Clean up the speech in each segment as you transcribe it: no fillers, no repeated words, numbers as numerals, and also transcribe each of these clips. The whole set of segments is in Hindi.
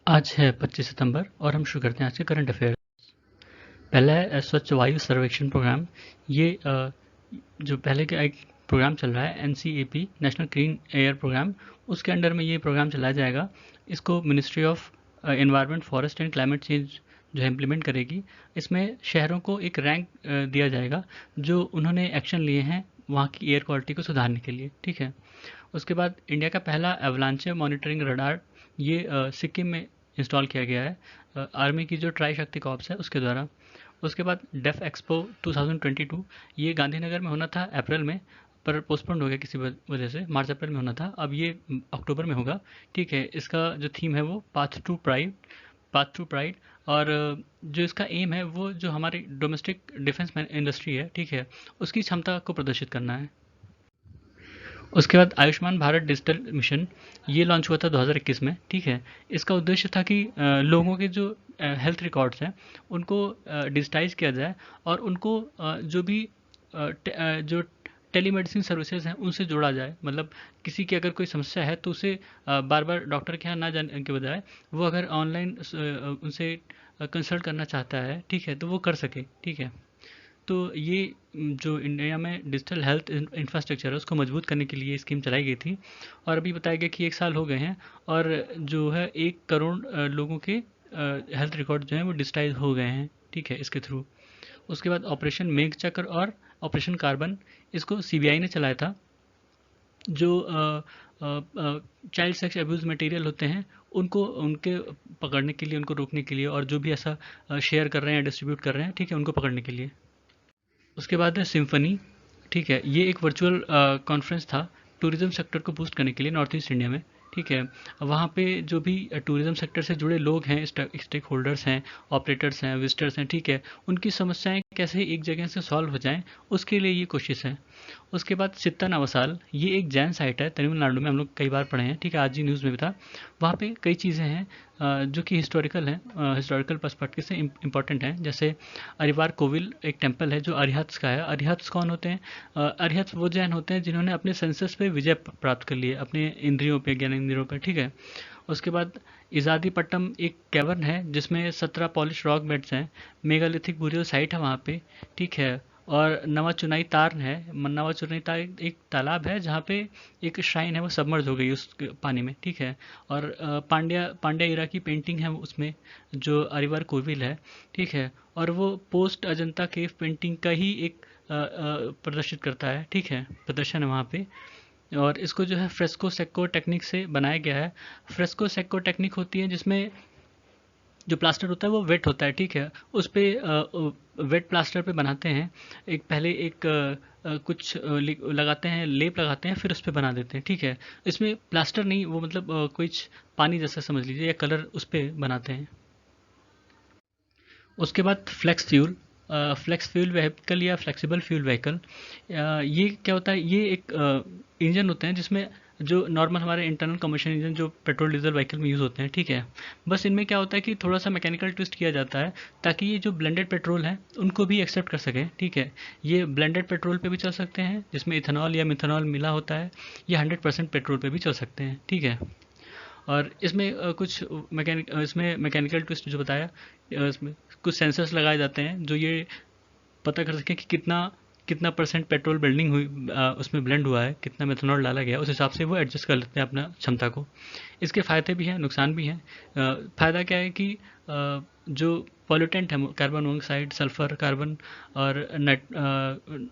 आज है 25 सितंबर और हम शुरू करते हैं आज के करंट अफेयर। पहला है स्वच्छ वायु सर्वेक्षण प्रोग्राम। ये जो पहले का एक प्रोग्राम चल रहा है NCAP national clean air program, उसके अंडर में ये प्रोग्राम चलाया जाएगा। इसको ministry of environment forest and climate change जो है इम्प्लीमेंट करेगी। इसमें शहरों को एक रैंक दिया जाएगा जो उन्होंने एक्शन लिए हैं वहाँ की एयर क्वालिटी को सुधारने के लिए। ठीक है। उसके बाद इंडिया का पहला एवलांचे मॉनिटरिंग रडार ये सिक्किम में इंस्टॉल किया गया है आर्मी की जो ट्राई शक्ति कॉर्प्स है उसके द्वारा। उसके बाद डेफ एक्सपो 2022 ये गांधीनगर में होना था अप्रैल में, पर पोस्टपोन्ड हो गया किसी वजह से। मार्च अप्रैल में होना था, अब ये अक्टूबर में होगा। ठीक है। इसका जो थीम है वो पाथ टू प्राइड। और जो इसका एम है वो जो हमारी डोमेस्टिक डिफेंस इंडस्ट्री है, ठीक है, उसकी क्षमता को प्रदर्शित करना है। उसके बाद आयुष्मान भारत डिजिटल मिशन ये लॉन्च हुआ था 2021 में। ठीक है। इसका उद्देश्य था कि लोगों के जो हेल्थ रिकॉर्ड्स हैं उनको डिजिटाइज किया जाए और उनको जो भी जो टेलीमेडिसिन सर्विसेज हैं उनसे जोड़ा जाए। मतलब किसी की अगर कोई समस्या है तो उसे बार बार डॉक्टर के यहाँ ना जाने के बजाय वो अगर ऑनलाइन उनसे कंसल्ट करना चाहता है, ठीक है, तो वो कर सके। ठीक है। तो ये जो इंडिया में डिजिटल हेल्थ इंफ्रास्ट्रक्चर है उसको मजबूत करने के लिए ये स्कीम चलाई गई थी। और अभी बताया गया कि 1 साल हो गए हैं और जो है 1 करोड़ लोगों के हेल्थ रिकॉर्ड जो हैं वो डिजिटाइज हो गए हैं। ठीक है, इसके थ्रू। उसके बाद ऑपरेशन मेघचक्र और ऑपरेशन कार्बन, इसको सीबीआई ने चलाया था। जो चाइल्ड सेक्स अब्यूज मटेरियल होते हैं उनको उनके पकड़ने के लिए, उनको रोकने के लिए, और जो भी ऐसा शेयर कर रहे हैं डिस्ट्रीब्यूट कर रहे हैं, ठीक है, उनको पकड़ने के लिए। उसके बाद है सिम्फनी। ठीक है। ये एक वर्चुअल कॉन्फ्रेंस था टूरिज्म सेक्टर को बूस्ट करने के लिए नॉर्थ ईस्ट इंडिया में। ठीक है। वहाँ पे जो भी टूरिज्म सेक्टर से जुड़े लोग हैं, स्टेक होल्डर्स हैं, ऑपरेटर्स हैं, विजिटर्स हैं, ठीक है, उनकी समस्याएं कैसे एक जगह से सॉल्व हो जाएं, उसके लिए ये कोशिश है। उसके बाद सित्ता नवसाल, ये एक जैन साइट है तमिलनाडु में, हम लोग कई बार पढ़े हैं। ठीक है, आज ही न्यूज़ में भी था। वहाँ पे कई चीज़ें हैं जो कि हिस्टोरिकल हैं, हिस्टोरिकल पर्सपेक्टिव से इम्पॉर्टेंट हैं। जैसे अरिवार कोविल एक टेम्पल है जो अरिहत्स का है। अरिहत्स कौन होते हैं? अरिहत्स वो जैन होते हैं जिन्होंने अपने सेंसस पे विजय प्राप्त कर लिए अपने इंद्रियों पे, ज्ञान इंद्रियों पे। ठीक है। उसके बाद इजादीपट्टम एक कैवर्न है जिसमें 17 पॉलिश रॉक बेड्स हैं। मेगालिथिक बुरियल साइट है वहाँ पे। ठीक है। और नवा चुनाई तार है। नवा चुनाई तार एक तालाब है जहाँ पे एक श्राइन है वो सबमर्ज हो गई उस पानी में। ठीक है। और पांड्या पांड्या इरा की पेंटिंग है उसमें जो अरिवर कोविल है। ठीक है। और वो पोस्ट अजंता केव पेंटिंग का ही एक प्रदर्शित करता है। ठीक है, प्रदर्शन है वहाँ पे। और इसको जो है फ्रेस्को सेक्को टेक्निक से बनाया गया है। फ्रेस्को सेक्को टेक्निक होती है जिसमें जो प्लास्टर होता है वो वेट होता है। ठीक है। उस पे वेट प्लास्टर पे बनाते हैं। एक पहले एक कुछ लगाते हैं, लेप लगाते हैं, फिर उस पे बना देते हैं। ठीक है। इसमें प्लास्टर नहीं, वो मतलब कुछ पानी जैसा समझ लीजिए, या कलर उस पे बनाते हैं। उसके बाद फ्लेक्स फ्यूल व्हीकल या फ्लेक्सिबल फ्यूल व्हीकल, ये क्या होता है? ये एक इंजन होते हैं जिसमें जो नॉर्मल हमारे इंटरनल कम्बशन इंजन जो पेट्रोल डीजल व्हीकल में यूज़ होते हैं। ठीक है। बस इनमें क्या होता है कि थोड़ा सा मैकेनिकल ट्विस्ट किया जाता है ताकि ये जो ब्लेंडेड पेट्रोल है उनको भी एक्सेप्ट कर सकें। ठीक है। ये ब्लेंडेड पेट्रोल पे भी चल सकते हैं जिसमें इथेनॉल या मिथेनॉल मिला होता है, या 100% पेट्रोल पे भी चल सकते हैं। ठीक है। और इसमें कुछ इसमें मैकेनिकल ट्विस्ट जो बताया, इसमें कुछ सेंसर्स लगाए जाते हैं जो ये पता कर सकें कि कितना कितना परसेंट पेट्रोल ब्लेंडिंग हुई, उसमें ब्लेंड हुआ है, कितना मेथनॉल डाला गया, उस हिसाब से वो एडजस्ट कर लेते हैं अपना क्षमता को। इसके फ़ायदे भी हैं, नुकसान भी हैं। फ़ायदा क्या है कि जो पॉल्यूटेंट है, कार्बन मोनोऑक्साइड, सल्फर, कार्बन और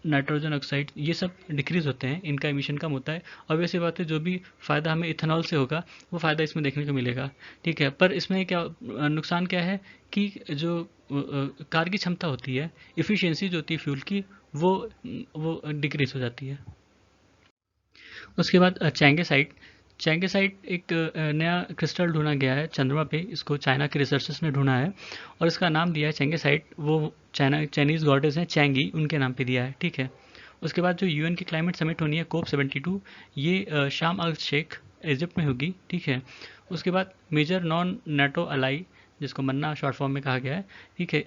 नाइट्रोजन ऑक्साइड, ये सब डिक्रीज होते हैं, इनका एमिशन कम होता है। और वैसी बात है, जो भी फ़ायदा हमें इथेनॉल से होगा वो फ़ायदा इसमें देखने को मिलेगा। ठीक है। पर इसमें क्या नुकसान क्या है कि जो कार की क्षमता होती है, इफ़िशियंसी जो होती है फ्यूल की, वो डिक्रीज हो जाती है। उसके बाद चैंगेसाइट। चैंगेसाइट एक नया क्रिस्टल ढूंढा गया है चंद्रमा पे। इसको चाइना के रिसर्चर्स ने ढूंढा है और इसका नाम दिया है चैंगेसाइट। वो चाइनीज़ गॉडेस हैं चैंगी, उनके नाम पे दिया है। ठीक है। उसके बाद जो यूएन की क्लाइमेट समिट होनी है कोप 72, ये शाम अल शेख इजिप्ट में होगी। ठीक है। उसके बाद मेजर नॉन नाटो अलाई जिसको मन्ना शॉर्ट फॉर्म में कहा गया है, ठीक है।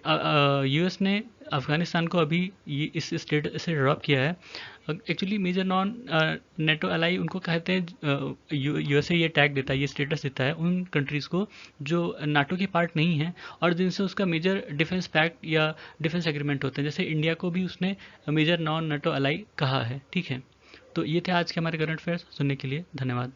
यूएस ने अफगानिस्तान को अभी ये इस स्टेट से ड्रॉप किया है। Actually major non NATO ally उनको कहते हैं। यूएसए ये टैग देता है, ये स्टेटस देता है उन कंट्रीज़ को जो नाटो के पार्ट नहीं हैं और जिनसे उसका मेजर डिफेंस पैक्ट या डिफेंस एग्रीमेंट होते हैं। जैसे इंडिया को भी उसने मेजर नॉन नेटो अलाई कहा है, ठीक है। तो ये थे आज के हमारे करंट अफेयर्स। सुनने के लिए धन्यवाद।